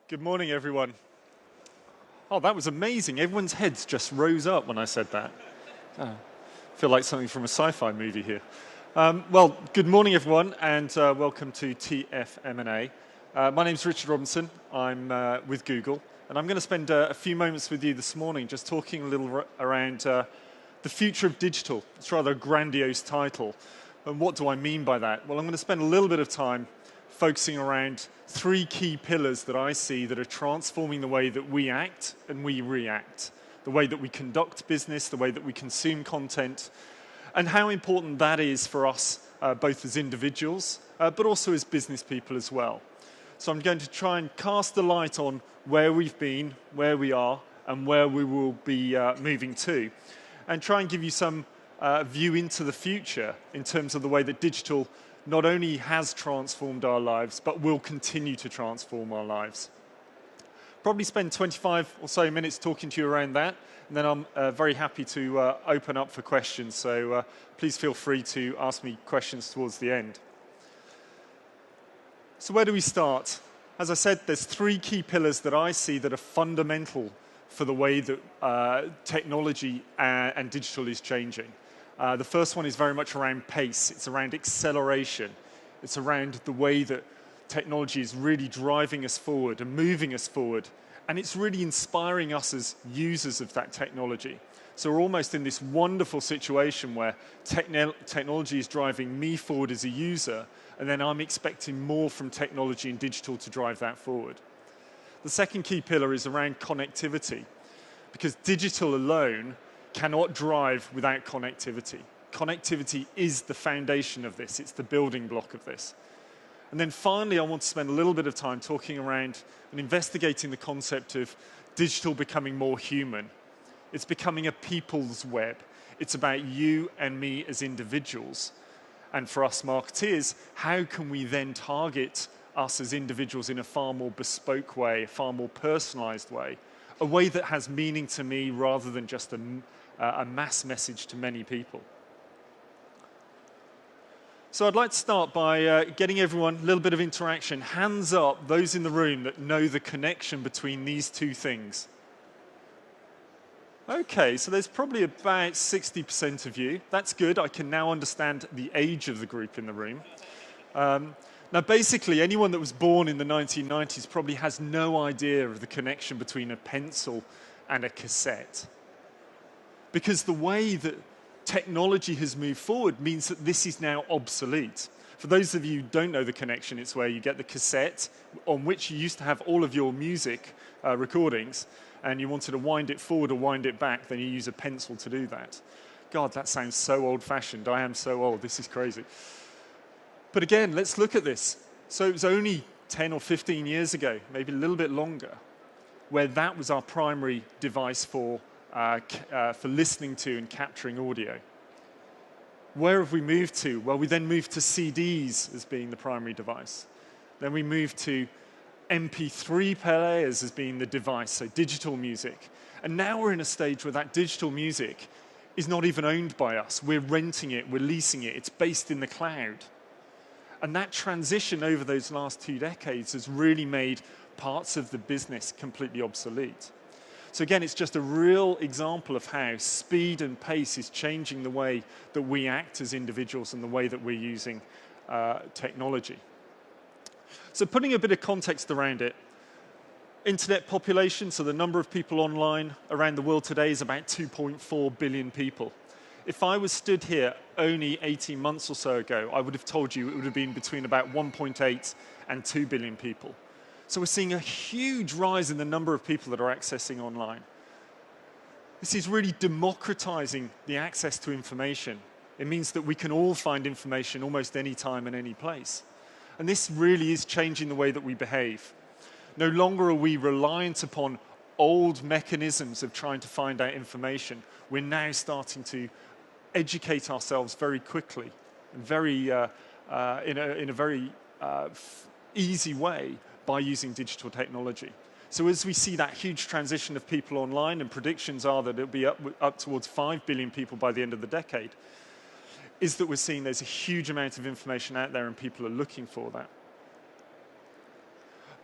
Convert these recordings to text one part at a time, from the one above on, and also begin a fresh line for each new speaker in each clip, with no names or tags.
Good morning, everyone. Oh, that was amazing. Everyone's heads just rose up when I said that. I feel like something from a sci-fi movie here. Well, good morning, everyone, and welcome to tfm&a. My name's Richard Robinson. I'm with Google, and I'm going to spend a few moments with you this morning just talking a little around the future of digital. It's rather a grandiose title. And what do I mean by that? Well, I'm going to spend a little bit of time focusing around three key pillars that I see that are transforming the way that we act and we react, the way that we conduct business, the way that we consume content, and how important that is for us, both as individuals, but also as business people as well. So I'm going to try and cast the light on where we've been, where we are, and where we will be moving to, and try and give you some view into the future in terms of the way that digital not only has transformed our lives, but will continue to transform our lives. Probably spend 25 or so minutes talking to you around that, and then I'm very happy to open up for questions, so please feel free to ask me questions towards the end. So where do we start? As I said, there's three key pillars that I see that are fundamental for the way that technology and digital is changing. The first one is very much around pace. It's around acceleration. It's around the way that technology is really driving us forward and moving us forward. And it's really inspiring us as users of that technology. So we're almost in this wonderful situation where technology is driving me forward as a user, and then I'm expecting more from technology and digital to drive that forward. The second key pillar is around connectivity, because digital alone cannot drive without connectivity. Connectivity is the foundation of this. It's the building block of this. And then finally, I want to spend a little bit of time talking around and investigating the concept of digital becoming more human. It's becoming a people's web. It's about you and me as individuals. And for us marketeers, how can we then target us as individuals in a far more bespoke way, a far more personalized way, a way that has meaning to me rather than just a mass message to many people. So I'd like to start by getting everyone a little bit of interaction. Hands up, those in the room that know the connection between these two things. Okay, so there's probably about 60% of you. That's good. I can now understand the age of the group in the room. Now, basically, anyone that was born in the 1990s probably has no idea of the connection between a pencil and a cassette. Because the way that technology has moved forward means that this is now obsolete. For those of you who don't know the connection, it's where you get the cassette on which you used to have all of your music recordings, and you wanted to wind it forward or wind it back, then you use a pencil to do that. God, that sounds so old-fashioned. I am so old. This is crazy. But again, let's look at this. So it was only 10 or 15 years ago, maybe a little bit longer, where that was our primary device for listening to and capturing audio. Where have we moved to? Well, we then moved to CDs as being the primary device. Then we moved to MP3 players as being the device, so digital music. And now we're in a stage where that digital music is not even owned by us. We're renting it, we're leasing it, it's based in the cloud. And that transition over those last 2 decades has really made parts of the business completely obsolete. So again, it's just a real example of how speed and pace is changing the way that we act as individuals and the way that we're using technology. So putting a bit of context around it, internet population, so the number of people online around the world today is about 2.4 billion people. If I was stood here only 18 months or so ago, I would have told you it would have been between about 1.8 and 2 billion people. So we're seeing a huge rise in the number of people that are accessing online. This is really democratizing the access to information. It means that we can all find information almost any time and any place. And this really is changing the way that we behave. No longer are we reliant upon old mechanisms of trying to find out information. We're now starting to educate ourselves very quickly and in a very easy way by using digital technology. So as we see that huge transition of people online, and predictions are that it'll be up towards 5 billion people by the end of the decade, is that we're seeing there's a huge amount of information out there and people are looking for that.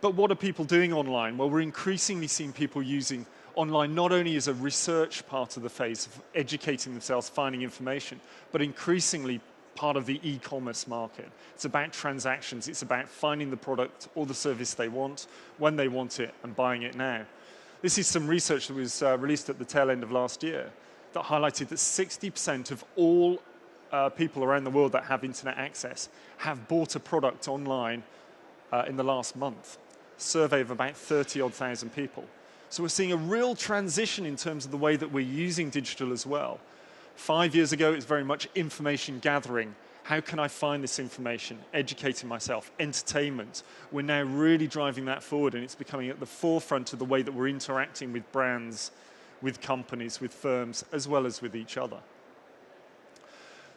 But what are people doing online? Well, we're increasingly seeing people using online not only as a research part of the phase of educating themselves, finding information, but increasingly part of the e-commerce market. It's about transactions. It's about finding the product or the service they want, when they want it, and buying it now. This is some research that was released at the tail end of last year that highlighted that 60% of all people around the world that have internet access have bought a product online in the last month. A survey of about 30-odd thousand people. So we're seeing a real transition in terms of the way that we're using digital as well. 5 years ago, it was very much information gathering. How can I find this information? Educating myself, entertainment. We're now really driving that forward, and it's becoming at the forefront of the way that we're interacting with brands, with companies, with firms, as well as with each other.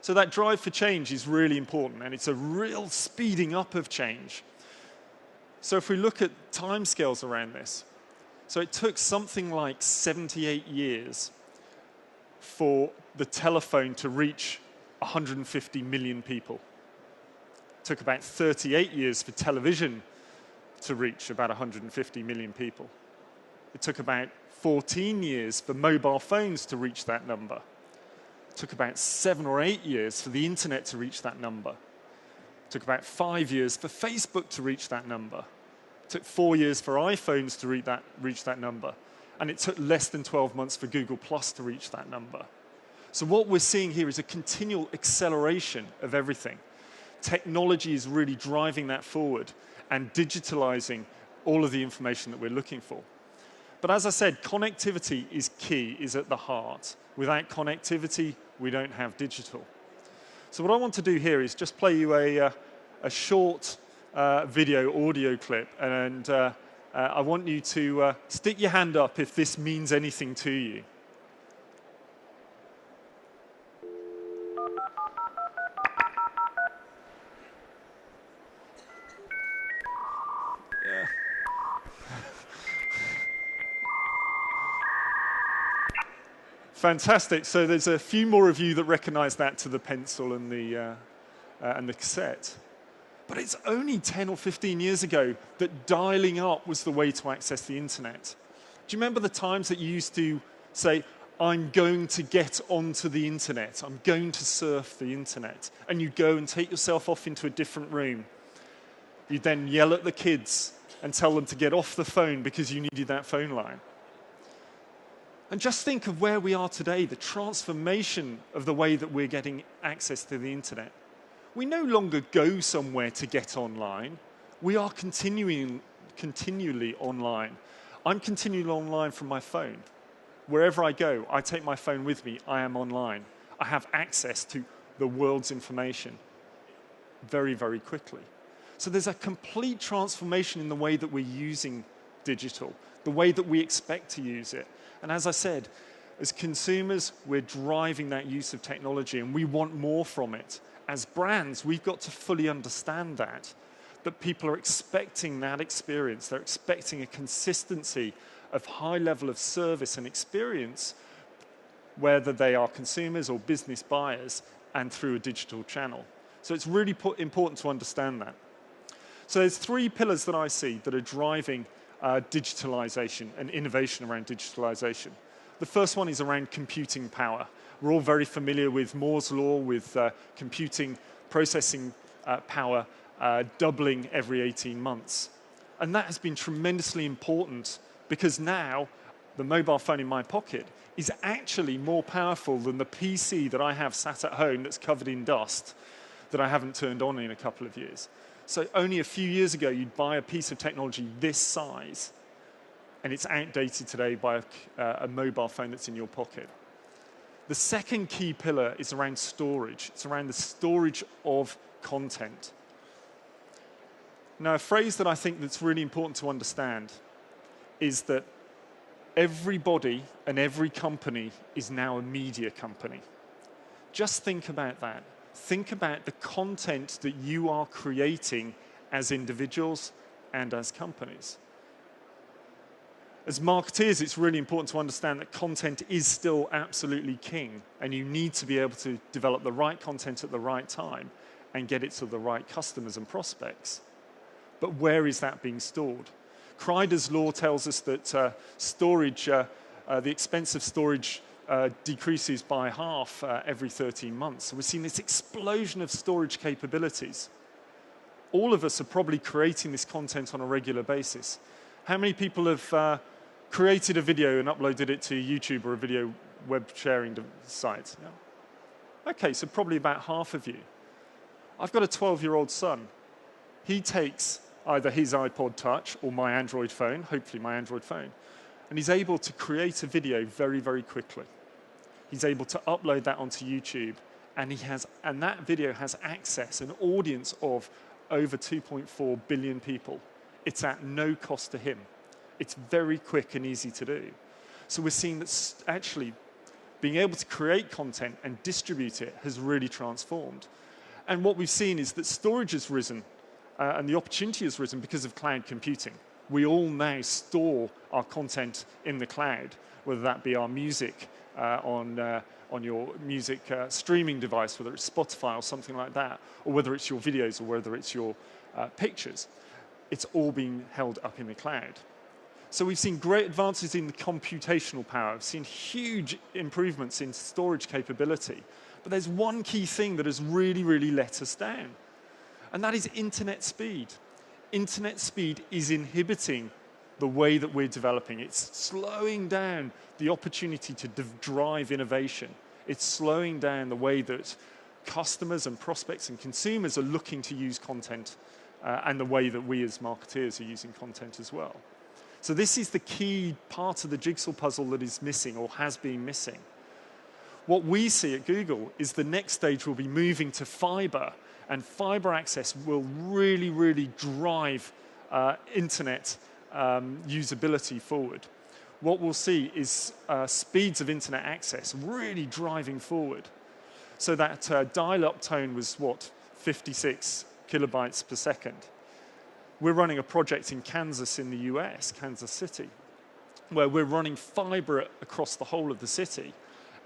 So that drive for change is really important, and it's a real speeding up of change. So if we look at timescales around this, so it took something like 78 years for the telephone to reach 150 million people. It took about 38 years for television to reach about 150 million people. It took about 14 years for mobile phones to reach that number. It took about 7 or 8 years for the internet to reach that number. It took about 5 years for Facebook to reach that number. It took 4 years for iPhones to reach that number. And it took less than 12 months for Google Plus to reach that number. So what we're seeing here is a continual acceleration of everything. Technology is really driving that forward and digitalizing all of the information that we're looking for. But as I said, connectivity is key, is at the heart. Without connectivity, we don't have digital. So what I want to do here is just play you a short video audio clip, and I want you to stick your hand up if this means anything to you. Fantastic. So there's a few more of you that recognize that to the pencil and the cassette. But it's only 10 or 15 years ago that dialing up was the way to access the internet. Do you remember the times that you used to say, I'm going to get onto the internet, I'm going to surf the internet, and you'd go and take yourself off into a different room. You'd then yell at the kids and tell them to get off the phone because you needed that phone line. And just think of where we are today, the transformation of the way that we're getting access to the internet. We no longer go somewhere to get online. We are continually online. I'm continually online from my phone. Wherever I go, I take my phone with me. I am online. I have access to the world's information very, very quickly. So there's a complete transformation in the way that we're using digital, the way that we expect to use it. And as I said, as consumers, we're driving that use of technology, and we want more from it. As brands, we've got to fully understand that people are expecting that experience. They're expecting a consistency of high level of service and experience, whether they are consumers or business buyers, and through a digital channel. So it's really important to understand that. So there's 3 pillars that I see that are driving digitalization and innovation around digitalization. The first one is around computing power. We're all very familiar with Moore's law, with computing processing power doubling every 18 months. And that has been tremendously important because now the mobile phone in my pocket is actually more powerful than the PC that I have sat at home that's covered in dust that I haven't turned on in a couple of years. So only a few years ago, you'd buy a piece of technology this size, and it's outdated today by a mobile phone that's in your pocket. The second key pillar is around storage. It's around the storage of content. Now, a phrase that I think that's really important to understand is that everybody and every company is now a media company. Just think about that. Think about the content that you are creating as individuals and as companies. As marketeers, it's really important to understand that content is still absolutely king, and you need to be able to develop the right content at the right time and get it to the right customers and prospects. But where is that being stored? Kreider's law tells us that the expense of storage decreases by half every 13 months. So we're seeing this explosion of storage capabilities. All of us are probably creating this content on a regular basis. How many people have created a video and uploaded it to YouTube or a video web sharing site? Yeah. Okay, so probably about half of you. I've got a 12-year-old son. He takes either his iPod Touch or my Android phone, hopefully my Android phone, and he's able to create a video very, very quickly. He's able to upload that onto YouTube, and that video has access, an audience of over 2.4 billion people. It's at no cost to him. It's very quick and easy to do. So we're seeing that actually being able to create content and distribute it has really transformed. And what we've seen is that storage has risen and the opportunity has risen because of cloud computing. We all now store our content in the cloud, whether that be our music on your music streaming device, whether it's Spotify or something like that, or whether it's your videos or whether it's your pictures. It's all being held up in the cloud. So we've seen great advances in the computational power. We've seen huge improvements in storage capability. But there's one key thing that has really, really let us down, and that is internet speed. Internet speed is inhibiting the way that we're developing. It's slowing down the opportunity to drive innovation. It's slowing down the way that customers and prospects and consumers are looking to use content and the way that we as marketeers are using content as well. So this is the key part of the jigsaw puzzle that is missing or has been missing. What we see at Google is the next stage will be moving to fiber, and fiber access will really, really drive internet usability forward. What we'll see is speeds of internet access really driving forward. So that dial-up tone was, what, 56 kilobytes per second. We're running a project in Kansas in the US, Kansas City, where we're running fiber across the whole of the city,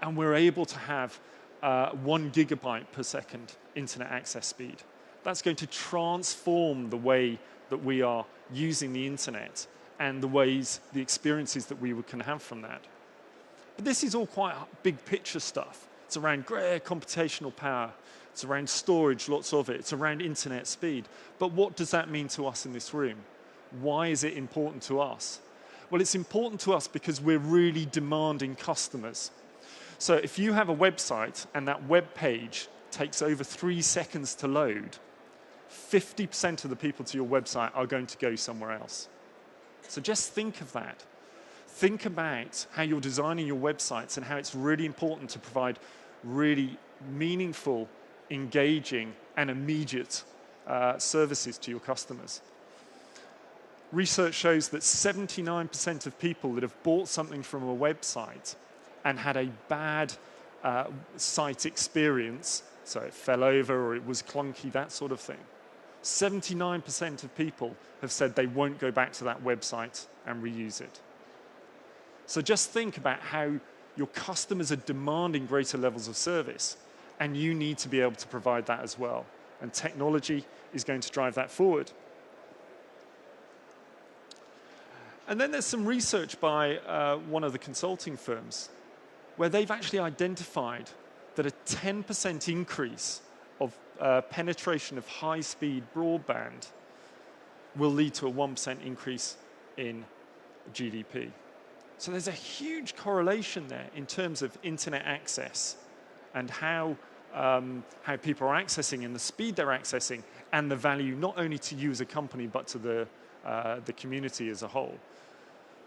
and we're able to have 1 gigabyte per second internet access speed. That's going to transform the way that we are using the internet and the experiences that we can have from that. But this is all quite big picture stuff. It's around great computational power. It's around storage, lots of it. It's around internet speed. But what does that mean to us in this room? Why is it important to us? Well, it's important to us because we're really demanding customers. So if you have a website and that web page takes over 3 seconds to load, 50% of the people to your website are going to go somewhere else. So just think of that. Think about how you're designing your websites and how it's really important to provide really meaningful, engaging, and immediate services to your customers. Research shows that 79% of people that have bought something from a website and had a bad site experience, so it fell over or it was clunky, that sort of thing, 79% of people have said they won't go back to that website and reuse it. So just think about how your customers are demanding greater levels of service, and you need to be able to provide that as well. And technology is going to drive that forward. And then there's some research by one of the consulting firms where they've actually identified that a 10% increase of penetration of high-speed broadband will lead to a 1% increase in GDP. So there's a huge correlation there in terms of internet access and how people are accessing and the speed they're accessing and the value not only to you as a company but to the community as a whole.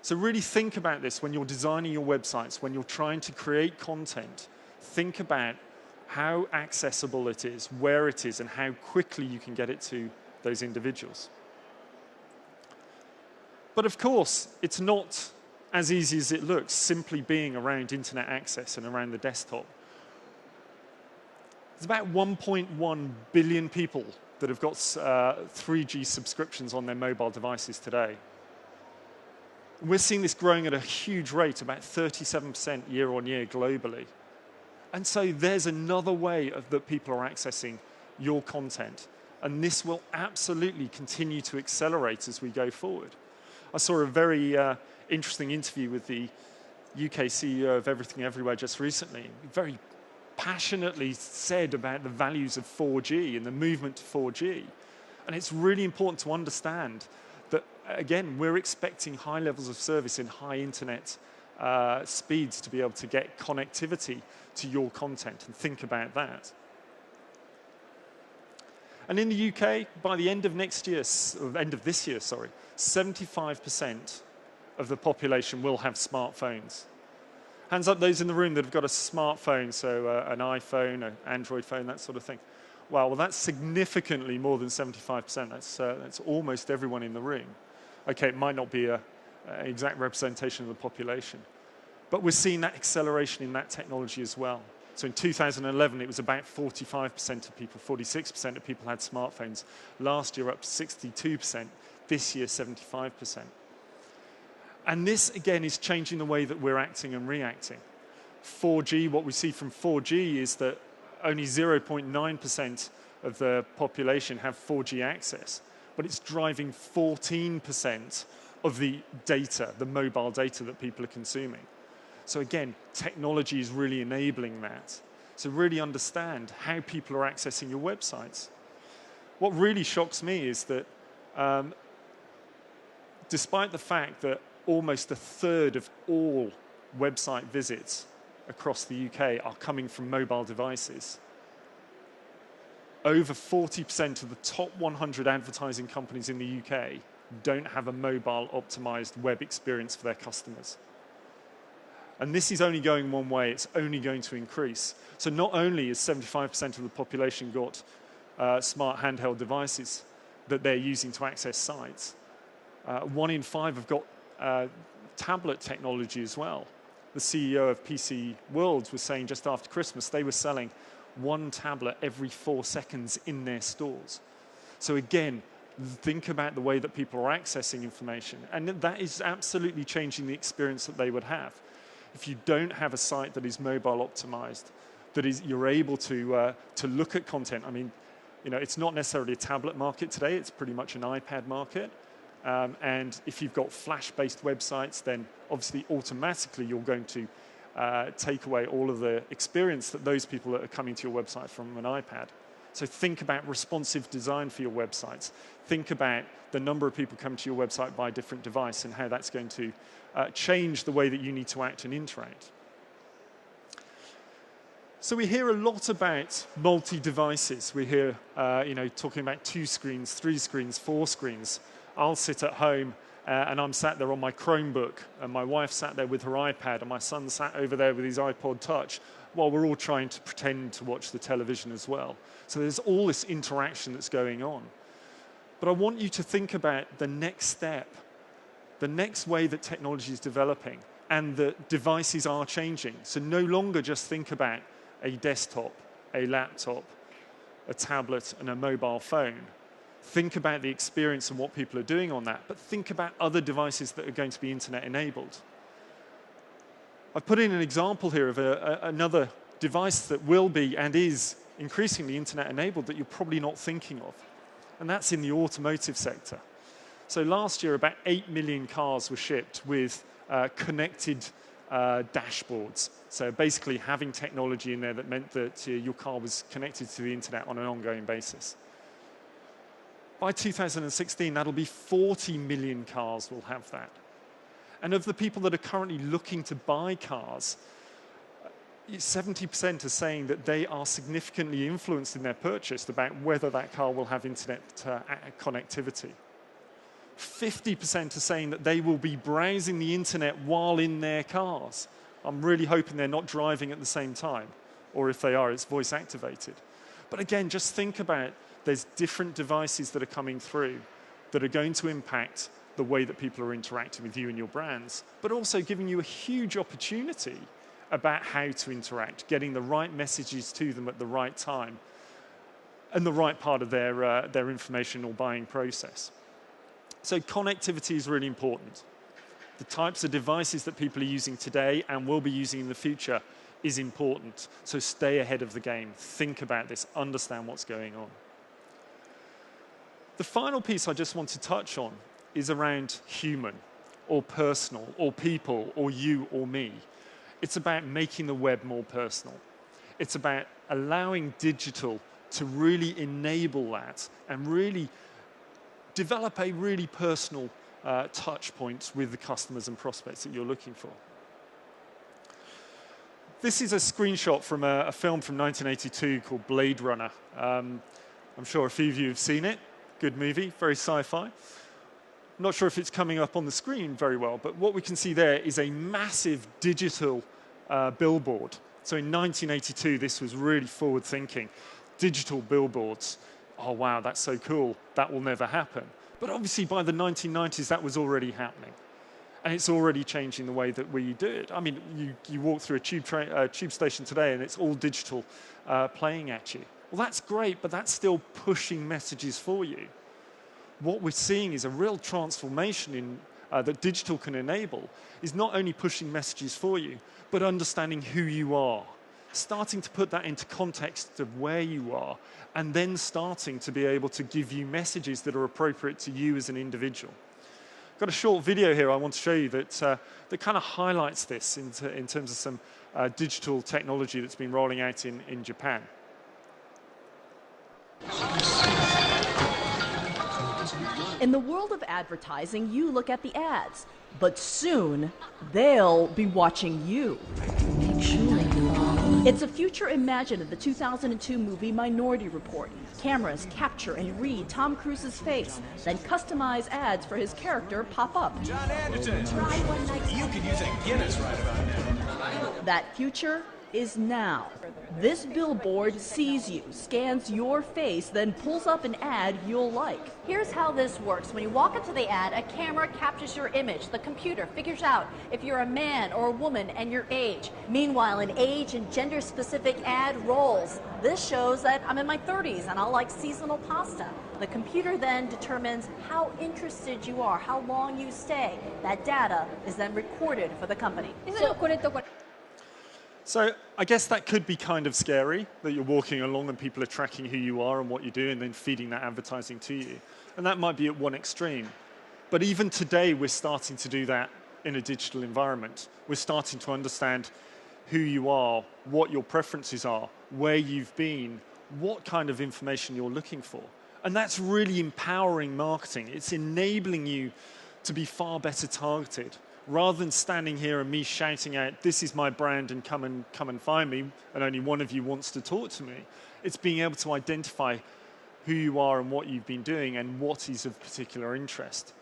So really think about this when you're designing your websites, when you're trying to create content. Think about how accessible it is, where it is, and how quickly you can get it to those individuals. But of course, it's not as easy as it looks, simply being around internet access and around the desktop. There's about 1.1 billion people that have got 3G subscriptions on their mobile devices today. We're seeing this growing at a huge rate, about 37% year on year globally. And so there's another way that people are accessing your content And this will absolutely continue to accelerate as we go forward. I saw a very interesting interview with the UK CEO of Everything Everywhere just recently. Very passionately said about the values of 4G and the movement to 4G. And it's really important to understand that, again, we're expecting high levels of service in high internet speeds to be able to get connectivity to your content, and think about that. And in the UK, by the end of next year, or end of this year, sorry, 75% of the population will have smartphones. Hands up those in the room that have got a smartphone, so an iPhone, an Android phone, that sort of thing. Wow, well, that's significantly more than 75%. That's almost everyone in the room. Okay, it might not be an exact representation of the population, but we're seeing that acceleration in that technology as well. So in 2011, it was about 45% of people, 46% of people had smartphones. Last year, up to 62%. This year, 75%. And this, again, is changing the way that we're acting and reacting. 4G, what we see from 4G is that only 0.9% of the population have 4G access, but it's driving 14% of the data, the mobile data that people are consuming. So again, technology is really enabling that. So really understand how people are accessing your websites. What really shocks me is that despite the fact that almost a third of all website visits across the UK are coming from mobile devices, over 40% of the top 100 advertising companies in the UK don't have a mobile optimized web experience for their customers. And this is only going one way, it's only going to increase. So not only has 75% of the population got smart handheld devices that they're using to access sites, 1 in 5 have got tablet technology as well. The CEO of PC World was saying just after Christmas they were selling 1 tablet every 4 seconds in their stores. So again, think about the way that people are accessing information, and that is absolutely changing the experience that they would have. If you don't have a site that is mobile optimized, that is you're able to look at content. I mean, you know, it's not necessarily a tablet market today, it's pretty much an iPad market. And if you've got Flash-based websites, then obviously automatically you're going to take away all of the experience that those people that are coming to your website from an iPad. So think about responsive design for your websites. Think about the number of people coming to your website by a different device and how that's going to change the way that you need to act and interact. So we hear a lot about multi-devices. We hear, talking about 2 screens, 3 screens, 4 screens. I'll sit at home and I'm sat there on my Chromebook, and my wife sat there with her iPad, and my son sat over there with his iPod Touch, while we're all trying to pretend to watch the television as well. So there's all this interaction that's going on. But I want you to think about the next step, the next way that technology is developing, and the devices are changing. So no longer just think about a desktop, a laptop, a tablet, and a mobile phone. Think about the experience and what people are doing on that, but think about other devices that are going to be internet enabled. I've put in an example here of another device that will be and is increasingly internet enabled that you're probably not thinking of, and that's in the automotive sector. So last year, about 8 million cars were shipped with connected dashboards. So basically having technology in there that meant that your car was connected to the internet on an ongoing basis. By 2016, that'll be 40 million cars will have that. And of the people that are currently looking to buy cars, 70% are saying that they are significantly influenced in their purchase about whether that car will have internet connectivity. 50% are saying that they will be browsing the internet while in their cars. I'm really hoping they're not driving at the same time, or if they are, it's voice activated. But again, just think about there's different devices that are coming through that are going to impact the way that people are interacting with you and your brands, but also giving you a huge opportunity about how to interact, getting the right messages to them at the right time and the right part of their information or buying process. So connectivity is really important. The types of devices that people are using today and will be using in the future is important. So stay ahead of the game. Think about this. Understand what's going on. The final piece I just want to touch on is around human, or personal, or people, or you or me. It's about making the web more personal. It's about allowing digital to really enable that and really develop a really personal touch points with the customers and prospects that you're looking for. This is a screenshot from a film from 1982 called Blade Runner. I'm sure a few of you have seen it. Good movie, very sci-fi. I'm not sure if it's coming up on the screen very well, but what we can see there is a massive digital billboard. So in 1982, this was really forward-thinking. Digital billboards. Oh, wow, that's so cool. That will never happen. But obviously, by the 1990s, that was already happening. And it's already changing the way that we do it. I mean, you walk through a tube station today, and it's all digital playing at you. Well, that's great, but that's still pushing messages for you. What we're seeing is a real transformation in that digital can enable, is not only pushing messages for you, but understanding who you are, starting to put that into context of where you are, and then starting to be able to give you messages that are appropriate to you as an individual. I've got a short video here I want to show you that kind of highlights this in terms of some digital technology that's been rolling out in Japan.
In the world of advertising, you look at the ads, but soon they'll be watching you. It's a future imagined in the 2002 movie Minority Report. Cameras capture and read Tom Cruise's face, then customize ads for his character pop up.
John Anderson, you could use a Guinness right about now.
That future is now. This billboard sees you, scans your face, then pulls up an ad you'll like.
Here's how this works. When you walk into the ad, a camera captures your image. The computer figures out if you're a man or a woman and your age. Meanwhile, an age and gender-specific ad rolls. This shows that I'm in my 30s and I'll like seasonal pasta. The computer then determines how interested you are, how long you stay. That data is then recorded for the company.
So I guess that could be kind of scary, that you're walking along and people are tracking who you are and what you do and then feeding that advertising to you. And that might be at one extreme. But even today, we're starting to do that in a digital environment. We're starting to understand who you are, what your preferences are, where you've been, what kind of information you're looking for. And that's really empowering marketing. It's enabling you to be far better targeted. Rather than standing here and me shouting out, this is my brand and come and find me, and only one of you wants to talk to me, it's being able to identify who you are and what you've been doing and what is of particular interest.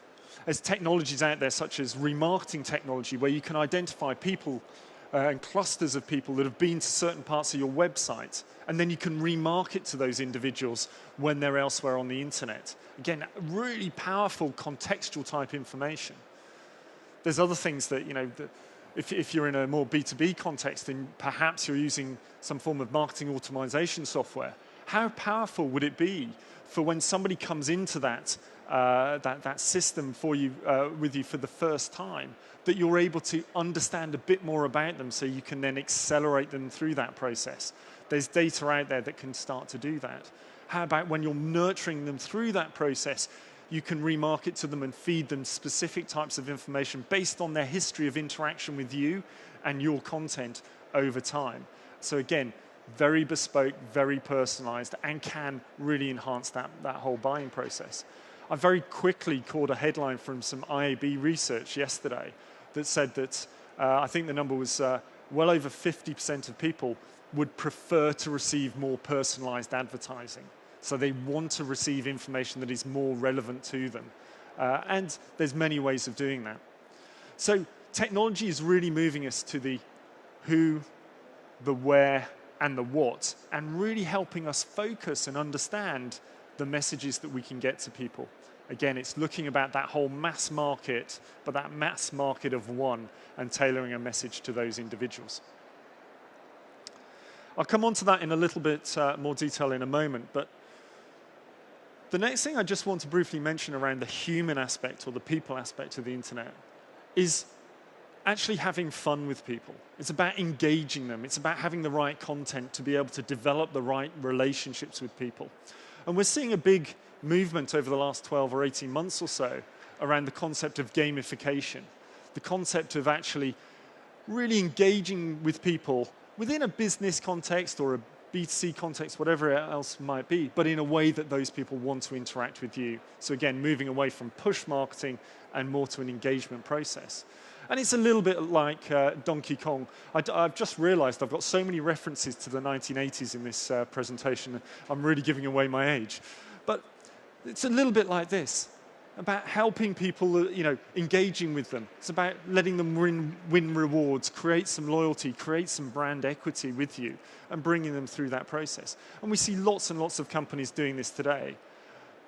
There's technologies out there such as remarketing technology where you can identify people and clusters of people that have been to certain parts of your website, and then you can remarket to those individuals when they're elsewhere on the internet. Again, really powerful contextual type information. There's other things that, if you're in a more B2B context, then perhaps you're using some form of marketing automation software. How powerful would it be for when somebody comes into that system for you, with you for the first time, that you're able to understand a bit more about them so you can then accelerate them through that process? There's data out there that can start to do that. How about when you're nurturing them through that process, you can remarket to them and feed them specific types of information based on their history of interaction with you and your content over time. So again, very bespoke, very personalized, and can really enhance that whole buying process. I very quickly caught a headline from some IAB research yesterday that said that I think the number was well over 50% of people would prefer to receive more personalized advertising. So they want to receive information that is more relevant to them. And there's many ways of doing that. So technology is really moving us to the who, the where, and the what, and really helping us focus and understand the messages that we can get to people. Again, it's looking about that whole mass market, but that mass market of one, and tailoring a message to those individuals. I'll come on to that in a little bit more detail in a moment, but the next thing I just want to briefly mention around the human aspect or the people aspect of the internet is actually having fun with people. It's about engaging them. It's about having the right content to be able to develop the right relationships with people. And we're seeing a big movement over the last 12 or 18 months or so around the concept of gamification, the concept of actually really engaging with people within a business context or a B2C context, whatever else might be, but in a way that those people want to interact with you. So again, moving away from push marketing and more to an engagement process. And it's a little bit like Donkey Kong. I've just realized I've got so many references to the 1980s in this presentation. I'm really giving away my age. But it's a little bit like this, about helping people, engaging with them. It's about letting them win rewards, create some loyalty, create some brand equity with you, and bringing them through that process. And we see lots and lots of companies doing this today.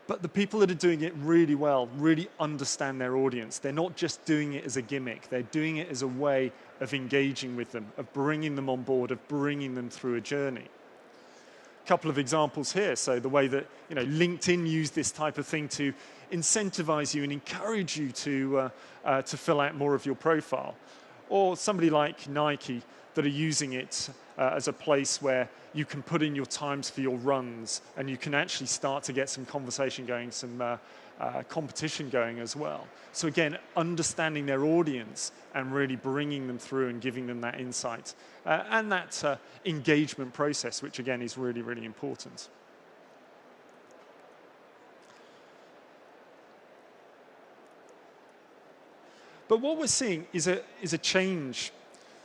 But the people that are doing it really well really understand their audience. They're not just doing it as a gimmick. They're doing it as a way of engaging with them, of bringing them on board, of bringing them through a journey. A couple of examples here. So the way that LinkedIn used this type of thing to incentivize you and encourage you to fill out more of your profile. Or somebody like Nike that are using it as a place where you can put in your times for your runs, and you can actually start to get some conversation going, some competition going as well. So again, understanding their audience and really bringing them through and giving them that insight and that engagement process, which again is really, really important. But what we're seeing is a change.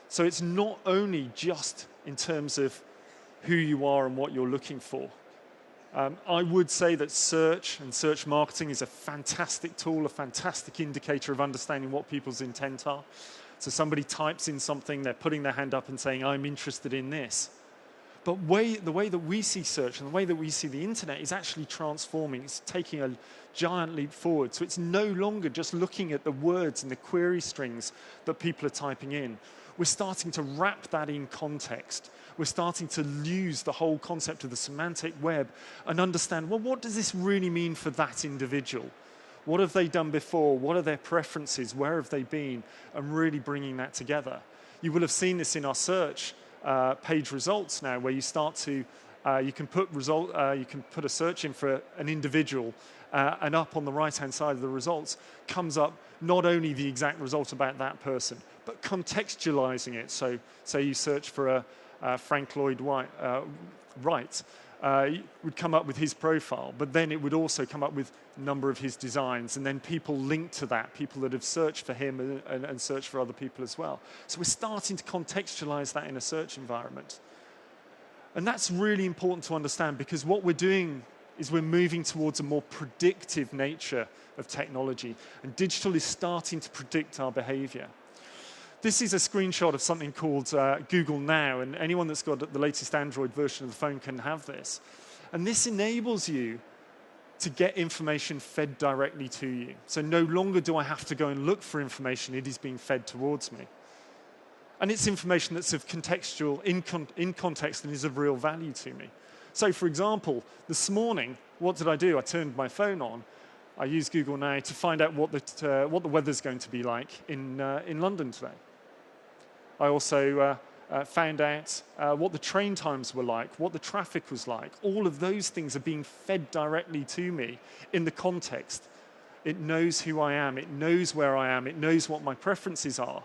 So it's not only just in terms of who you are and what you're looking for. I would say that search and search marketing is a fantastic tool, a fantastic indicator of understanding what people's intent are. So somebody types in something, they're putting their hand up and saying, I'm interested in this. But the way that we see search and the way that we see the internet is actually transforming. It's taking a giant leap forward. So it's no longer just looking at the words and the query strings that people are typing in. We're starting to wrap that in context. We're starting to use the whole concept of the semantic web and understand, well, what does this really mean for that individual? What have they done before? What are their preferences? Where have they been? And really bringing that together. You will have seen this in our search page results now, where you start to, you can put a search in for an individual, and up on the right-hand side of the results comes up not only the exact result about that person, but contextualizing it. So say you search for Frank Lloyd Wright, would come up with his profile, but then it would also come up with a number of his designs, and then people linked to that, people that have searched for him and searched for other people as well. So we're starting to contextualize that in a search environment. And that's really important to understand, because what we're doing is we're moving towards a more predictive nature of technology, and digital is starting to predict our behavior. This is a screenshot of something called Google Now, and anyone that's got the latest Android version of the phone can have this. And this enables you to get information fed directly to you. So no longer do I have to go and look for information, it is being fed towards me. And it's information that's of contextual, in context, and is of real value to me. So for example, this morning, what did I do? I turned my phone on. I used Google Now to find out what the weather's going to be like in London today. I also found out what the train times were like, what the traffic was like. All of those things are being fed directly to me in the context. It knows who I am, it knows where I am, it knows what my preferences are.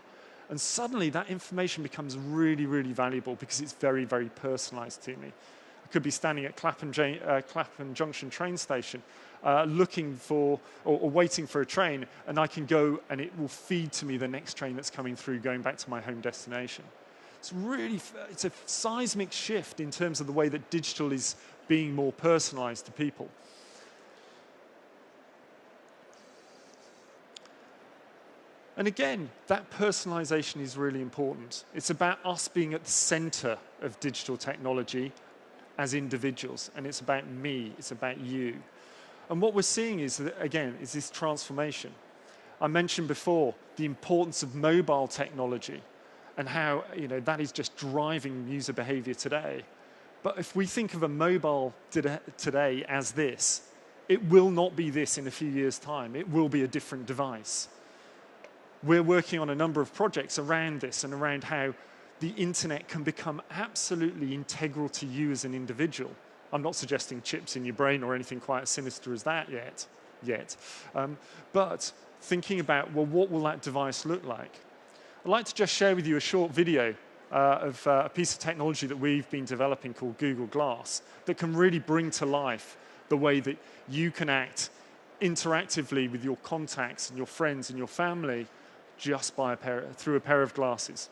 And suddenly that information becomes really, really valuable, because it's very, very personalized to me. I could be standing at Clapham Junction train station looking for or waiting for a train, and I can go and it will feed to me the next train that's coming through, going back to my home destination. It's a seismic shift in terms of the way that digital is being more personalized to people. And again, that personalization is really important. It's about us being at the center of digital technology as individuals, and it's about me, it's about you. And what we're seeing is, again, is this transformation. I mentioned before the importance of mobile technology and how that is just driving user behavior today. But if we think of a mobile today as this, it will not be this in a few years' time. It will be a different device. We're working on a number of projects around this and around how the internet can become absolutely integral to you as an individual. I'm not suggesting chips in your brain or anything quite as sinister as that yet. But thinking about, well, what will that device look like? I'd like to just share with you a short video of a piece of technology that we've been developing called Google Glass that can really bring to life the way that you can act interactively with your contacts and your friends and your family just through a pair of glasses.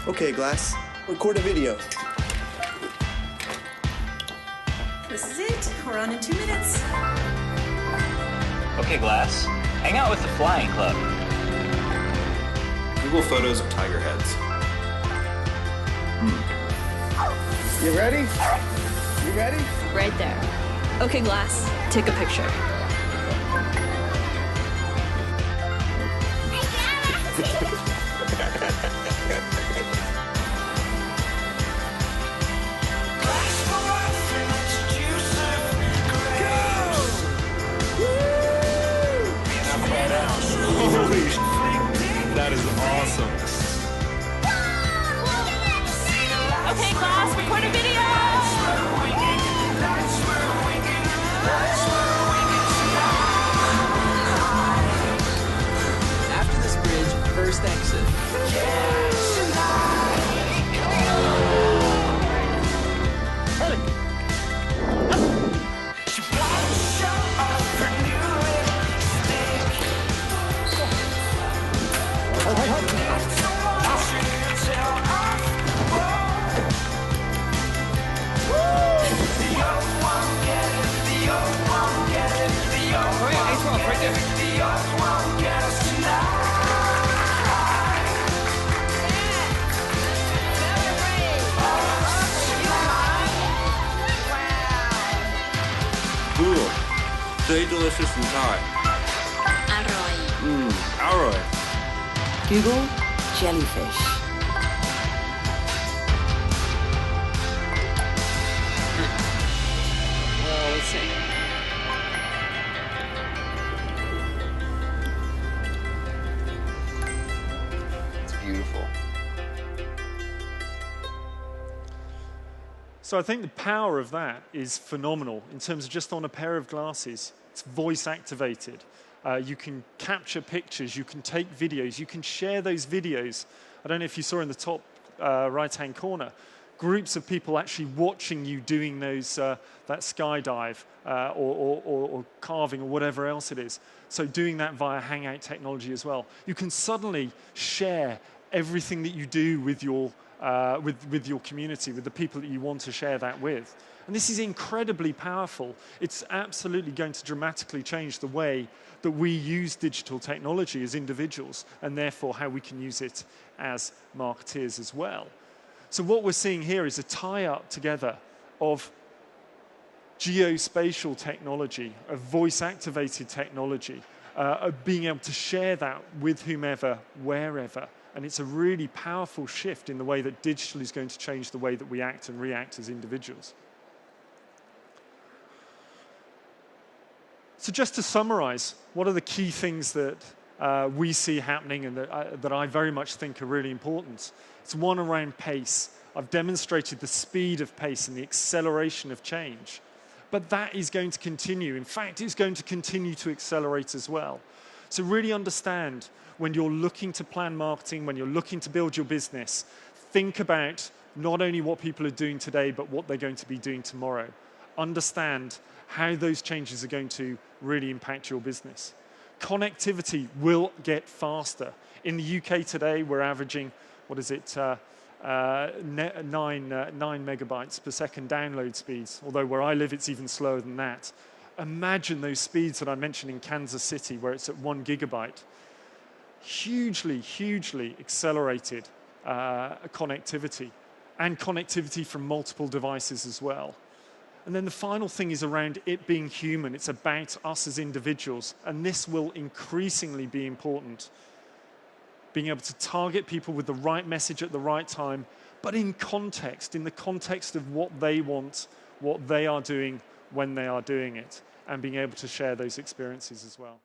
Okay, Glass, record a video.
This is it. We're on in 2 minutes.
Okay, Glass, hang out with the Flying Club.
Google photos of tiger heads.
You ready? You ready?
Right there. Okay, Glass, take a picture.
That is awesome.
Okay, Glass, record a video!
After this bridge, first exit.
Cool. Stay delicious and Thai. อร่อย
Google jellyfish.
Well, let's see. It's beautiful.
So I think the power of that is phenomenal in terms of just on a pair of glasses. It's voice activated. You can capture pictures, you can take videos, you can share those videos. I don't know if you saw in the top right-hand corner, groups of people actually watching you doing those, that skydive or carving or whatever else it is. So doing that via Hangout technology as well. You can suddenly share everything that you do with your community, with the people that you want to share that with. And this is incredibly powerful. It's absolutely going to dramatically change the way that we use digital technology as individuals, and therefore how we can use it as marketeers as well. So what we're seeing here is a tie-up together of geospatial technology, of voice-activated technology, of being able to share that with whomever, wherever. And it's a really powerful shift in the way that digital is going to change the way that we act and react as individuals. So just to summarize, what are the key things that we see happening and that I very much think are really important? It's one around pace. I've demonstrated the speed of pace and the acceleration of change. But that is going to continue. In fact, it's going to continue to accelerate as well. So really understand when you're looking to plan marketing, when you're looking to build your business, think about not only what people are doing today, but what they're going to be doing tomorrow. Understand how those changes are going to really impact your business. Connectivity will get faster. In the UK today, we're averaging, 9 megabytes per second download speeds, although where I live, it's even slower than that. Imagine those speeds that I mentioned in Kansas City, where it's at 1 gigabyte. Hugely, hugely accelerated connectivity, and connectivity from multiple devices as well. And then the final thing is around it being human. It's about us as individuals, and this will increasingly be important. Being able to target people with the right message at the right time, but in context, in the context of what they want, what they are doing, when they are doing it, and being able to share those experiences as well.